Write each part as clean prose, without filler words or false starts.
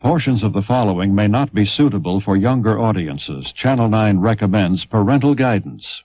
Portions of the following may not be suitable for younger audiences. Channel 9 recommends parental guidance.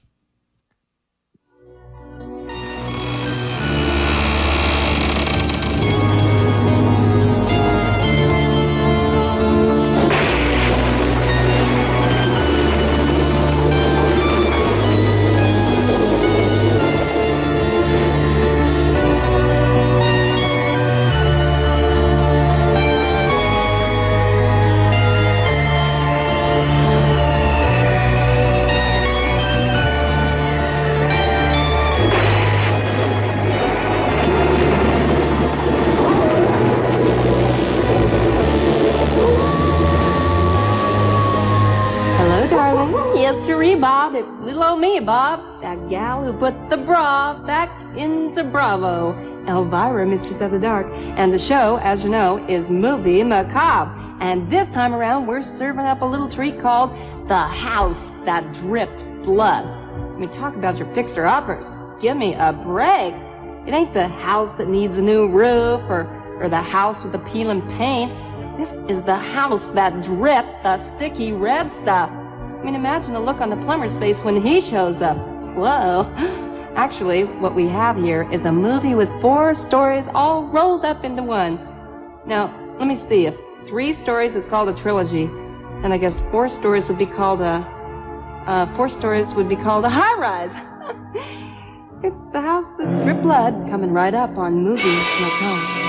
Bob, it's little old me, Bob, that gal who put the bra back into Bravo. Elvira, Mistress of the Dark. And the show, as you know, is Movie Macabre. And this time around, we're serving up a little treat called The House That Dripped Blood. I mean, talk about your fixer-uppers. Give me a break. It ain't the house that needs a new roof or the house with the peeling paint. This is the house that dripped the sticky red stuff. I mean, imagine the look on the plumber's face when he shows up. Whoa. Actually, what we have here is a movie with 4 stories all rolled up into one. Now, let me see. If 3 stories is called a trilogy, then I guess 4 stories would be called a high-rise. It's The House That Dripped Blood, coming right up on Movie Macabre.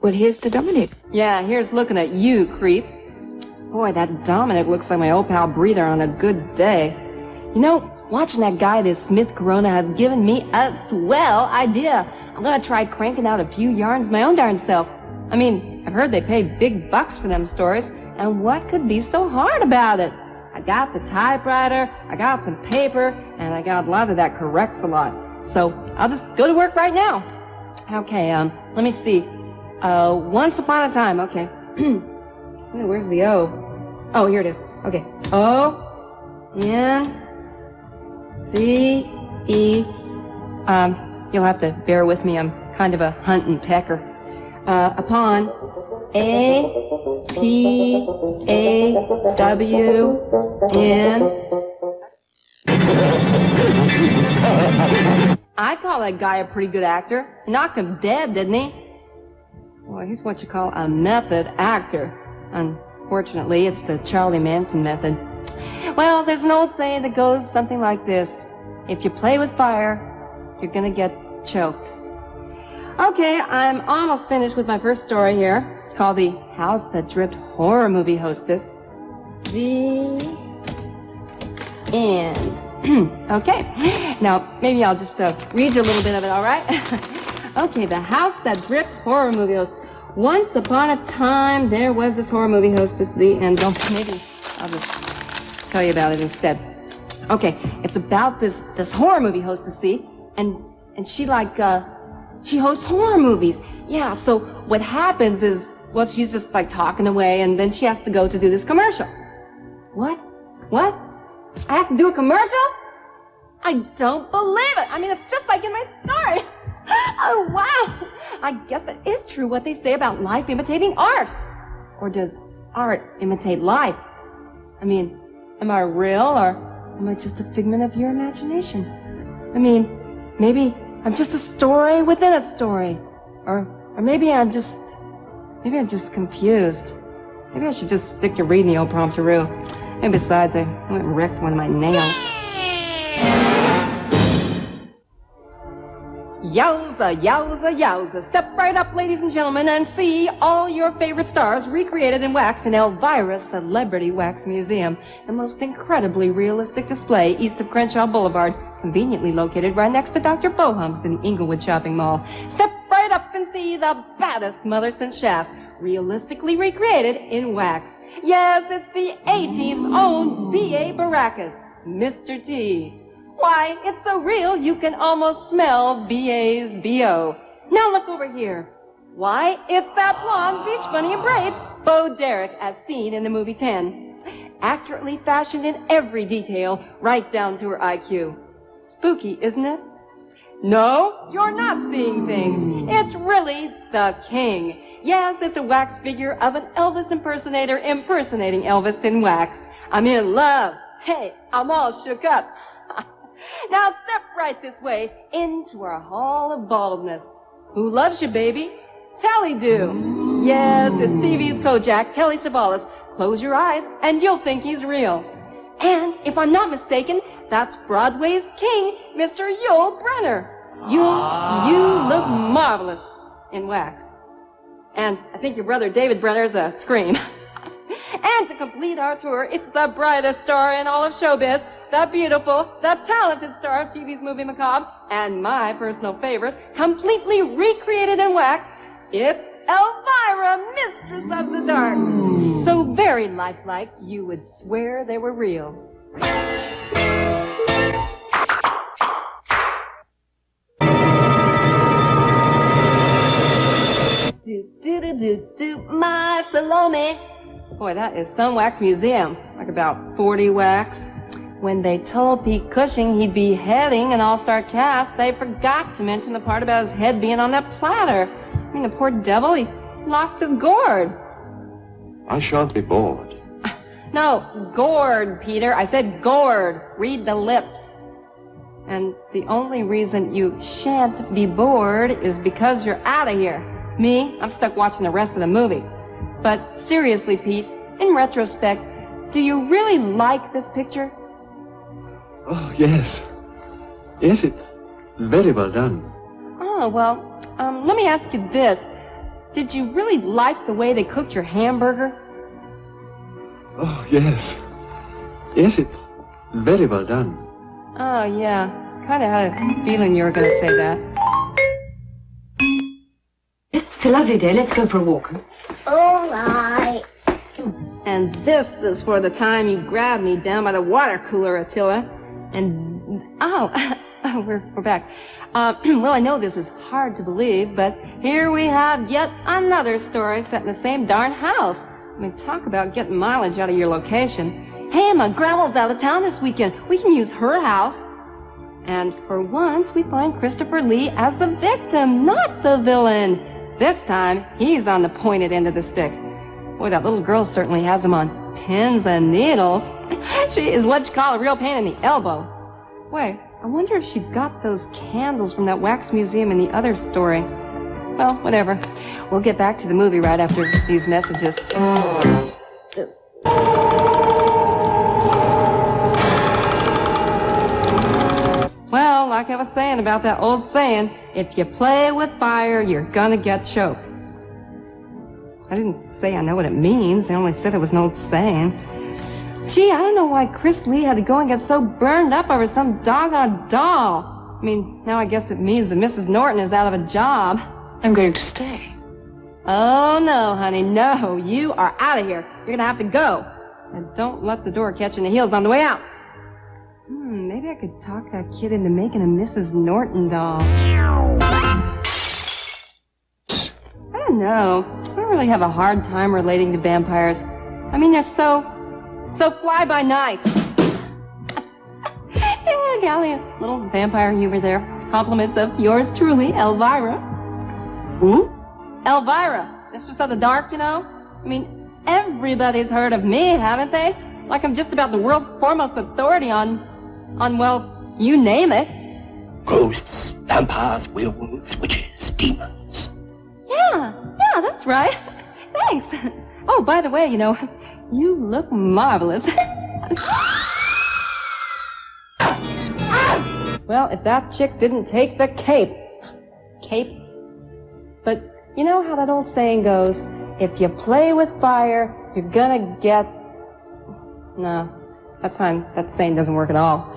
Well, here's to Dominic. Yeah, here's looking at you, creep. Boy, that Dominic looks like my old pal Breather on a good day. You know, watching that guy, this Smith Corona, has given me a swell idea. I'm gonna try cranking out a few yarns my own darn self. I mean, I've heard they pay big bucks for them stories, and what could be so hard about it? I got the typewriter, I got some paper, and I got a lot of that corrects a lot. So, I'll just go to work right now. Okay, let me see. Once upon a time, okay. Where's the O? Oh, here it is. Okay. O, N, C, E. You'll have to bear with me. I'm kind of a hunting pecker. Upon A, P, A, W, N. I call that guy a pretty good actor. He knocked him dead, didn't he? Well, he's what you call a method actor. Unfortunately, it's the Charlie Manson method. Well, there's an old saying that goes something like this. If you play with fire, you're gonna get choked. Okay, I'm almost finished with my first story here. It's called The House That Dripped Horror Movie Hostess. The end. Okay, now maybe I'll just read you a little bit of it, all right? Okay, The House That Dripped Horror Movie Hostess. Once upon a time, there was this horror movie hostess, the end. Maybe I'll just tell you about it instead. Okay, it's about this horror movie hostess, see? And she she hosts horror movies. Yeah, so what happens is, well, she's just like talking away, and then she has to go to do this commercial. What? I have to do a commercial? I don't believe it. I mean, it's just like in my story. Oh, wow. I guess it is true what they say about life imitating art. Or does art imitate life? I mean, am I real, or am I just a figment of your imagination? I mean, maybe I'm just a story within a story. Or maybe I'm just confused. Maybe I should just stick to reading the old prompteroo. And besides, I went and wrecked one of my nails. Yowza, yowza, yowza. Step right up, ladies and gentlemen, and see all your favorite stars recreated in wax in Elvira's Celebrity Wax Museum, the most incredibly realistic display east of Crenshaw Boulevard, conveniently located right next to Dr. Bohum's in the Inglewood Shopping Mall. Step right up and see the baddest mother since Shaft, realistically recreated in wax. Yes, it's the A-Team's own B.A. Baracus, Mr. T. Why, it's so real you can almost smell B.A.'s B.O. Now look over here. Why, it's that blonde beach bunny in braids, Bo Derek, as seen in the movie 10. Accurately fashioned in every detail, right down to her IQ. Spooky, isn't it? No, you're not seeing things. It's really the king. Yes, it's a wax figure of an Elvis impersonator impersonating Elvis in wax. I'm in love. Hey, I'm all shook up. Now step right this way into our hall of baldness. Who loves you, baby? Telly do. Yes, it's TV's Kojak, Telly Savalas. Close your eyes and you'll think he's real. And if I'm not mistaken, that's Broadway's king, Mr. Yul Brynner. You look marvelous in wax. And I think your brother David Brenner's a scream. And to complete our tour, it's the brightest star in all of showbiz, the beautiful, the talented star of TV's movie Macabre, and my personal favorite, completely recreated in wax, it's Elvira, Mistress of the Dark. So very lifelike, you would swear they were real. Do, my Salome. Boy, that is some wax museum, like about 40 wax. When they told Pete Cushing he'd be heading an all-star cast, they forgot to mention the part about his head being on that platter. I mean, the poor devil, he lost his gourd. I shan't be bored. No, gourd, Peter. I said gourd. Read the lips. And the only reason you shan't be bored is because you're out of here. Me, I'm stuck watching the rest of the movie. But seriously, Pete, in retrospect, do you really like this picture? Oh, yes. Yes, it's very well done. Oh, well, let me ask you this. Did you really like the way they cooked your hamburger? Oh, yes. Yes, it's very well done. Oh, yeah. Kind of had a feeling you were going to say that. It's a lovely day. Let's go for a walk. All right. And this is for the time you grabbed me down by the water cooler, Attila. And, we're back. Well, I know this is hard to believe, but here we have yet another story set in the same darn house. I mean, talk about getting mileage out of your location. Hey, Emma, Gravel's out of town this weekend. We can use her house. And for once, we find Christopher Lee as the victim, not the villain. This time, he's on the pointed end of the stick. Boy, that little girl certainly has him on pins and needles. She is what you call a real pain in the elbow. Wait, I wonder if she got those candles from that wax museum in the other story. Well, whatever. We'll get back to the movie right after these messages. Well, like I was saying about that old saying, if you play with fire, you're gonna get choked. I didn't say I know what it means. I only said it was an old saying. Gee, I don't know why Chris Lee had to go and get so burned up over some doggone doll. I mean, now I guess it means that Mrs. Norton is out of a job. I'm going to stay. Oh, no, honey, no. You are out of here. You're gonna have to go. And don't let the door catch you in the heels on the way out. Maybe I could talk that kid into making a Mrs. Norton doll. I don't know. I don't really have a hard time relating to vampires. I mean, they're so fly by night. Hey, golly, a little vampire humor there. Compliments of yours truly, Elvira. Who? Elvira, Mistress of the Dark, you know? I mean, everybody's heard of me, haven't they? Like I'm just about the world's foremost authority on, well, you name it. Ghosts, vampires, werewolves, witches, demons. Yeah, that's right. Thanks. Oh, by the way, you know, you look marvelous. Well, if that chick didn't take the cape. But you know how that old saying goes, if you play with fire, you're gonna get... No, that saying doesn't work at all.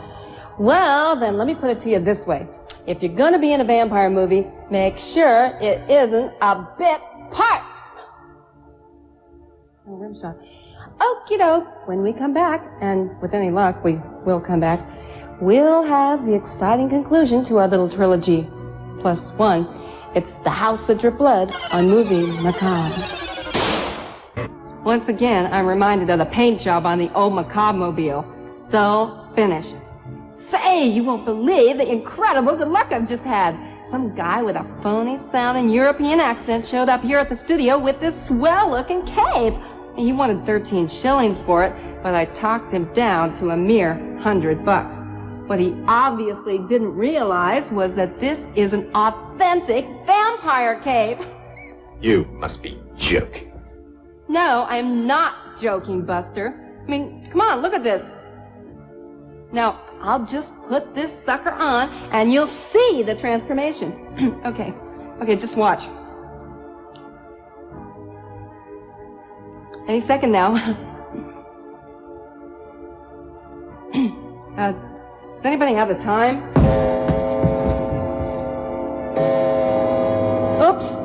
Well, then let me put it to you this way. If you're gonna be in a vampire movie, make sure it isn't a bit part. Oh, rim shot. Okie doke. When we come back, and with any luck, we will come back, we'll have the exciting conclusion to our little trilogy. +1. It's The House That Dripped Blood on movie Macabre. Once again, I'm reminded of the paint job on the old Macabre mobile. Dull finish. Say Hey, you won't believe the incredible good luck I've just had. Some guy with a phony-sounding European accent showed up here at the studio with this swell-looking cape. And he wanted 13 shillings for it, but I talked him down to a mere $100. What he obviously didn't realize was that this is an authentic vampire cape. You must be joking. No, I'm not joking, Buster. I mean, come on, look at this. Now, I'll just put this sucker on, and you'll see the transformation. Okay, just watch. Any second now. Does anybody have the time? Oops.